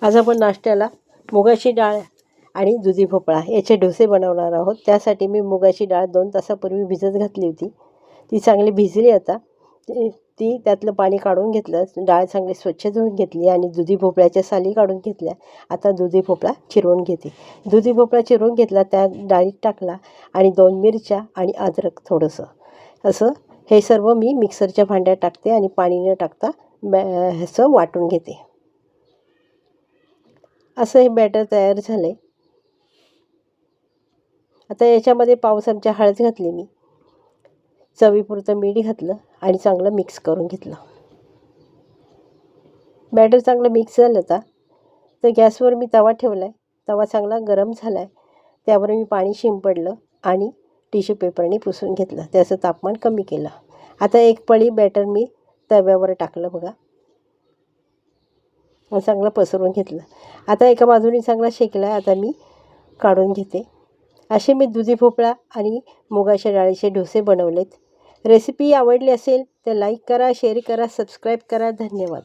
आज आपण नाश्त्याला मुगाची डाळ आणि दुधी भोपळा याचे डोसे बनवणार आहोत। त्यासाठी मी मुगाची डाळ 2 तासापूर्वी भिजत घातली होती। ती चांगली भिजली आता। ती त्यातलं पाणी काढून घेतलं, डाळ चांगली स्वच्छ धुवून घेतली आणि दुधी भोपळ्याच्या साली काढून घेतल्या। आता दुधी भोपळा चिरवून घेते। दुधी भोपळा चिरवून घेतला, त्या डाळीत टाकला आणि 2 मिरच्या आणि अद्रक थोडंसं असं हे सर्व मी मिक्सरच्या भांड्यात टाकते आणि पाणी न टाकता ह्याचं वाटून घेते। असं हे बॅटर तयार झालं आहे। आता याच्यामध्ये पाव चमचा हळद घातली, मी चवीपुरतं मीठ घातलं आणि चांगलं मिक्स करून घेतलं। बॅटर चांगलं मिक्स झालं तर गॅसवर मी तवा ठेवला आहे। तवा चांगला गरम झाला आहे, त्यावर मी पाणी शिंपडलं आणि टिश्यू पेपरने पुसून घेतलं, त्याचं तापमान कमी केलं। आता एक पळी बॅटर मी तव्यावर टाकलं बघा, चांगलं पसरवून घेतलं। आता एका बाजूने चांगला शेकला आहे, आता मी काढून घेते। असे मी दुधी भोपळा आणि मुगाच्या डाळीचे डोसे बनवलेत। रेसिपी आवडली असेल तर लाईक करा, शेअर करा, सबस्क्राईब करा। धन्यवाद।